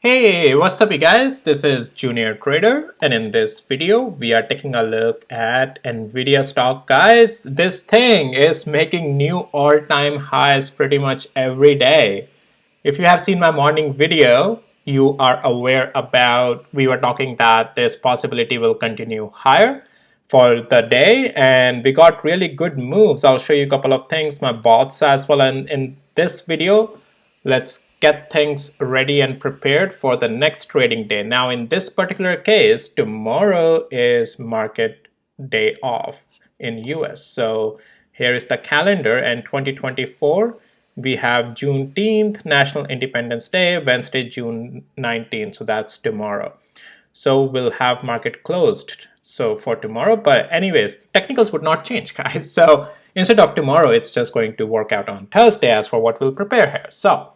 Hey, what's up you guys? This is Junior Trader, and in this video we are taking a look at Nvidia stock. Guys, this thing is making new all-time highs pretty much every day. If you have seen my morning video, you are aware about we were talking that this possibility will continue higher for the day, and we got really good moves. I'll show you a couple of things, my bots as well, and in this video let's get things ready and prepared for the next trading day. Now in this particular case, tomorrow is market day off in US. So here is the calendar, and 2024 we have Juneteenth, National Independence Day, Wednesday, June 19th. So that's tomorrow. So we'll have market closed so for tomorrow. But anyways, technicals would not change, guys. So instead of tomorrow, it's just going to work out on Thursday as for what we'll prepare here. So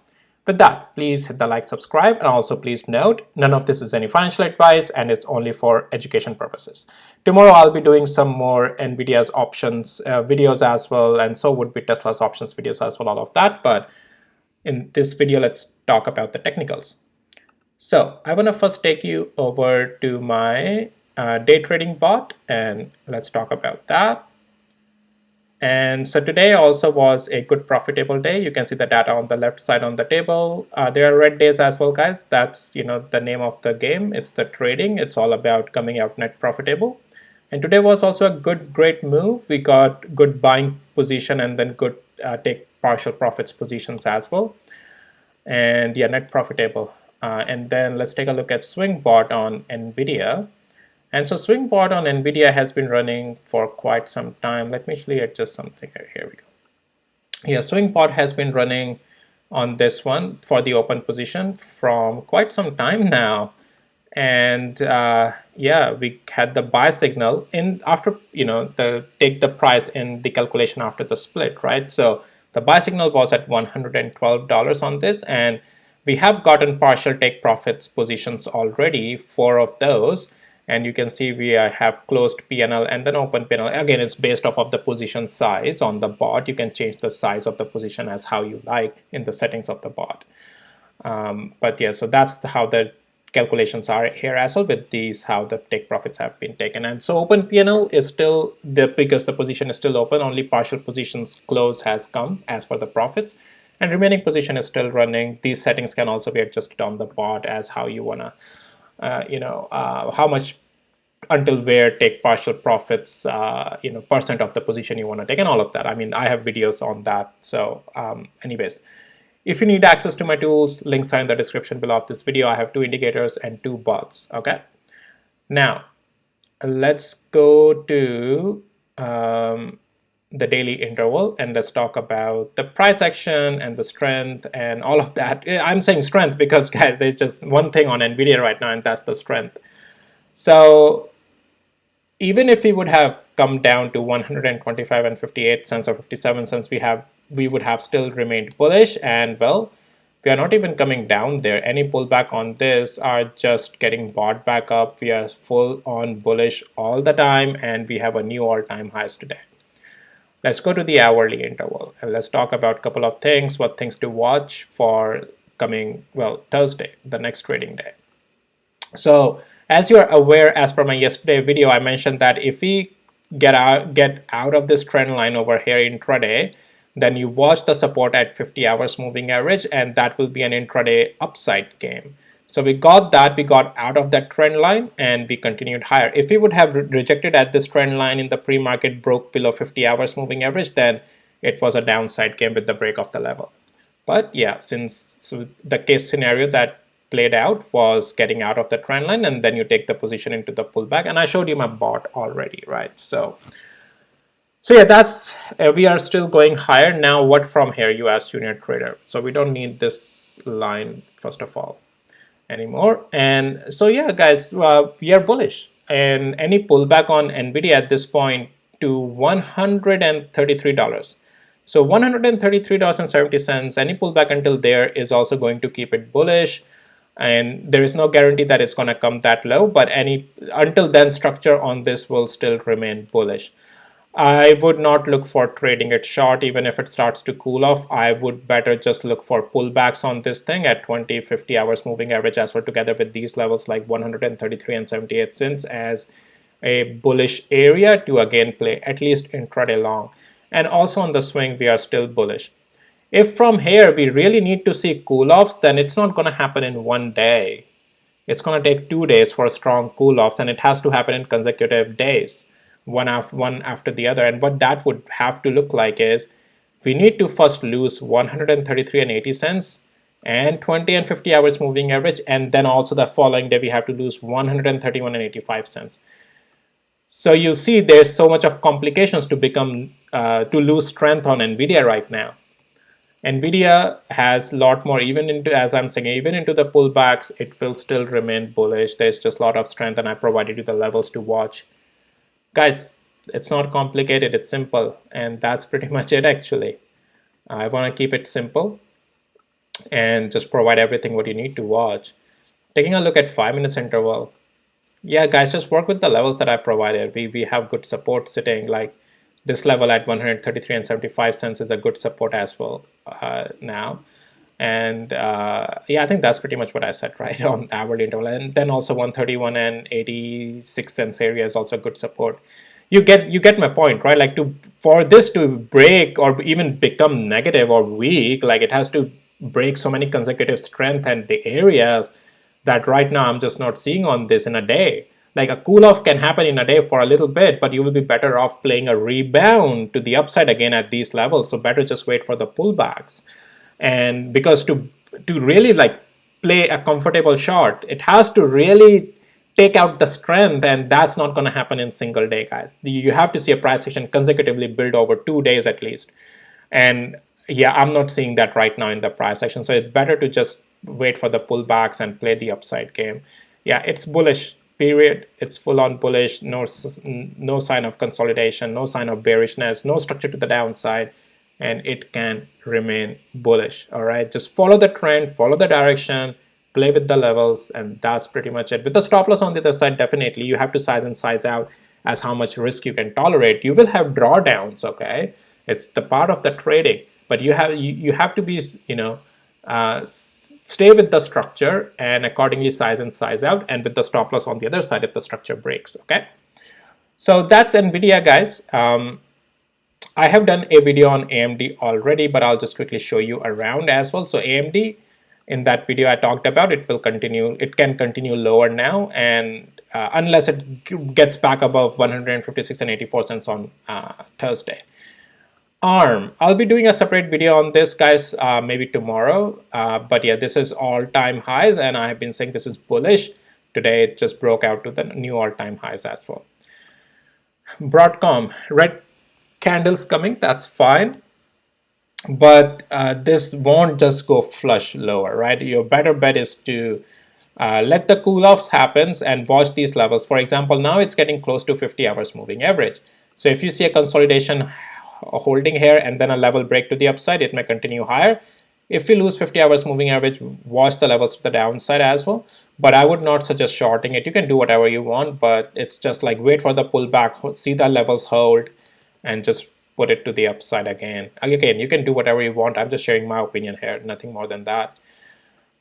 with that, please hit the like, subscribe, and also please note, none of this is any financial advice and it's only for education purposes. Tomorrow I'll be doing some more Nvidia's options videos as well, and so would be Tesla's options videos as well, all of that. But in this video, let's talk about the technicals. So I want to first take you over to my day trading bot, and let's talk about that. And so today also was a good profitable day. You can see the data on the left side on the table. There are red days as well, guys. That's the name of the game. It's the trading. It's all about coming out net profitable. And today was also a great move. We got good buying position and then good take partial profits positions as well. And yeah, net profitable. And then let's take a look at swing bot on Nvidia. And so swing bot on Nvidia has been running for quite some time. Let me actually adjust something here. Here we go. Yeah, swing bot has been running on this one for the open position from quite some time now. And yeah, we had the buy signal in after take the price in the calculation after the split, right? So the buy signal was at $112 on this, and we have gotten partial take profits positions already, 4 of those. And you can see we have closed PNL and then open PNL. Again, it's based off of the position size on the bot. You can change the size of the position as how you like in the settings of the bot. But yeah, so that's how the calculations are here as well, with these how the take profits have been taken. And so open PNL is still because the position is still open, only partial positions close has come as for the profits, and remaining position is still running. These settings can also be adjusted on the bot as how you want to how much until where take partial profits, percent of the position you want to take, and all of that. I mean, I have videos on that. So anyways, if you need access to my tools, links are in the description below of this video. I have 2 indicators and 2 bots. Okay, now let's go to the daily interval, and let's talk about the price action and the strength and all of that. I'm saying strength because, guys, there's just one thing on Nvidia right now, and that's the strength. So even if we would have come down to 125 and 58 cents or 57 cents, we would have still remained bullish. And well, we are not even coming down there. Any pullback on this are just getting bought back up. We are full on bullish all the time, and we have a new all-time highs today. Let's go to the hourly interval, and let's talk about a couple of things, what things to watch for coming, well, Thursday, the next trading day. So as you are aware, as per my yesterday video, I mentioned that if we get out of this trend line over here intraday, then you watch the support at 50 hours moving average, and that will be an intraday upside game. So we got that, we got out of that trend line, and we continued higher. If we would have rejected at this trend line in the pre-market, broke below 50 hours moving average, then it was a downside game with the break of the level. But yeah, so the case scenario that played out was getting out of the trend line, and then you take the position into the pullback. And I showed you my bot already, right? So yeah, that's we are still going higher. Now what from here, you ask Junior Trader? So we don't need this line first of all anymore. And so yeah, guys, we are bullish, and any pullback on Nvidia at this point to $133. So $133.70, any pullback until there is also going to keep it bullish, and there is no guarantee that it's going to come that low, but until then structure on this will still remain bullish. I would not look for trading it short. Even if it starts to cool off, I would better just look for pullbacks on this thing at 20, 50 hours moving average as well, together with these levels like 133 and 78 cents as a bullish area to again play at least intraday long. And also on the swing, we are still bullish. If from here we really need to see cool offs, then it's not going to happen in one day. It's going to take 2 days for strong cool offs, and it has to happen in consecutive days, one after the other. And what that would have to look like is we need to first lose 133 and 80 cents and 20 and 50 hours moving average, and then also the following day we have to lose 131 and 85 cents. So you see there's so much of complications to become to lose strength on Nvidia right now. Nvidia has a lot more, even into, as I'm saying, even into the pullbacks, it will still remain bullish. There's just a lot of strength, and I provided you the levels to watch. Guys, it's not complicated, it's simple, and that's pretty much it actually. I want to keep it simple and just provide everything what you need to watch. Taking a look at 5 minutes interval. Yeah, guys, just work with the levels that I provided. We have good support sitting, like this level at 133 and 75 cents is a good support as well now. And yeah, I think that's pretty much what I said, right, on hourly interval. And then also 131 and 86 cents area is also good support. You get my point, right? Like, to for this to break or even become negative or weak, like it has to break so many consecutive strength and the areas that right now I'm just not seeing on this in a day. Like, a cool off can happen in a day for a little bit, but you will be better off playing a rebound to the upside again at these levels. So better just wait for the pullbacks. And because to really like play a comfortable shot, it has to really take out the strength, and that's not going to happen in single day, guys. You have to see a price action consecutively build over 2 days at least. And yeah, I'm not seeing that right now in the price action. So it's better to just wait for the pullbacks and play the upside game. Yeah, it's bullish, period. It's full on bullish. No sign of consolidation, no sign of bearishness, no structure to the downside, and it can remain bullish. All right, just follow the trend, follow the direction, play with the levels, and that's pretty much it. With the stop loss on the other side, definitely you have to size and size out as how much risk you can tolerate. You will have drawdowns, okay? It's the part of the trading, but you have to be, stay with the structure and accordingly size and size out, and with the stop loss on the other side if the structure breaks. Okay, so that's Nvidia, guys. I have done a video on AMD already, but I'll just quickly show you around as well. So AMD, in that video I talked about, it can continue lower now, and unless it gets back above 156 and 84 cents on Thursday. ARM, I'll be doing a separate video on this, guys, maybe tomorrow. But yeah, this is all-time highs, and I have been saying this is bullish. Today it just broke out to the new all-time highs as well. Broadcom, red candles coming, that's fine. But this won't just go flush lower, right? Your better bet is to let the cool-offs happen and watch these levels. For example, now it's getting close to 50 hours moving average. So if you see a consolidation holding here and then a level break to the upside, it may continue higher. If we lose 50 hours moving average, watch the levels to the downside as well. But I would not suggest shorting it. You can do whatever you want, but it's just like wait for the pullback, see the levels hold, and just put it to the upside again. Again, you can do whatever you want. I'm just sharing my opinion here, nothing more than that.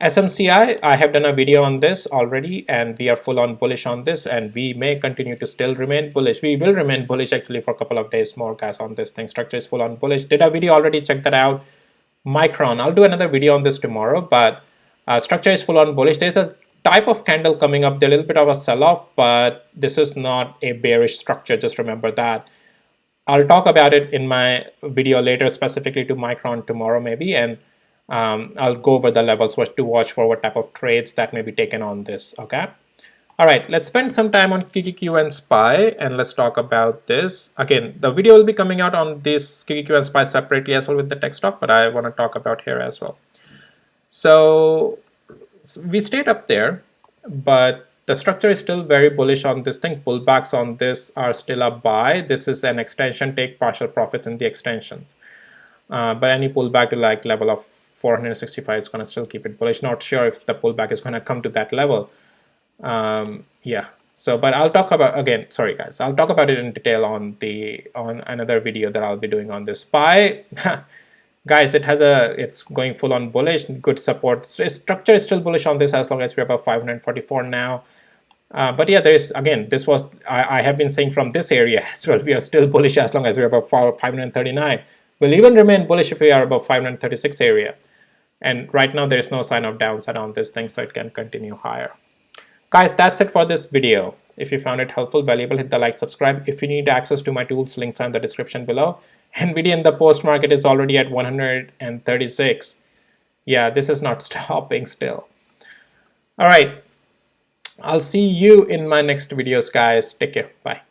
SMCI, I have done a video on this already, and we are full on bullish on this, and we may continue to still remain bullish. We will remain bullish actually for a couple of days more, guys, on this thing. Structure is full on bullish. Did a video already, check that out. Micron, I'll do another video on this tomorrow, but structure is full on bullish. There's a type of candle coming up, there's a little bit of a sell-off, but this is not a bearish structure, just remember that. I'll talk about it in my video later, specifically to Micron tomorrow maybe, and I'll go over the levels to watch for what type of trades that may be taken on this, okay? All right, let's spend some time on QQQ and SPY, and let's talk about this. Again, the video will be coming out on this QQQ and SPY separately as well with the tech stock, but I want to talk about here as well. So we stayed up there, but the structure is still very bullish on this thing. Pullbacks on this are still a buy. This is an extension, take partial profits in the extensions. But any pullback to like level of 465 is going to still keep it bullish. Not sure if the pullback is going to come to that level. Yeah, So, but I'll talk about, again, sorry guys, I'll talk about it in detail on another video that I'll be doing on this SPY. Guys, it's going full on bullish, good support. Structure is still bullish on this as long as we're above 544 now. But yeah, there is, again, this was, I have been saying from this area as well, we are still bullish as long as we're above 539. We'll even remain bullish if we are above 536 area. And right now there is no sign of downside on this thing, so it can continue higher. Guys, that's it for this video. If you found it helpful, valuable, hit the like, subscribe. If you need access to my tools, links are in the description below. Nvidia in the post market is already at 136. Yeah, this is not stopping still. All right. I'll see you in my next videos, guys. Take care. Bye.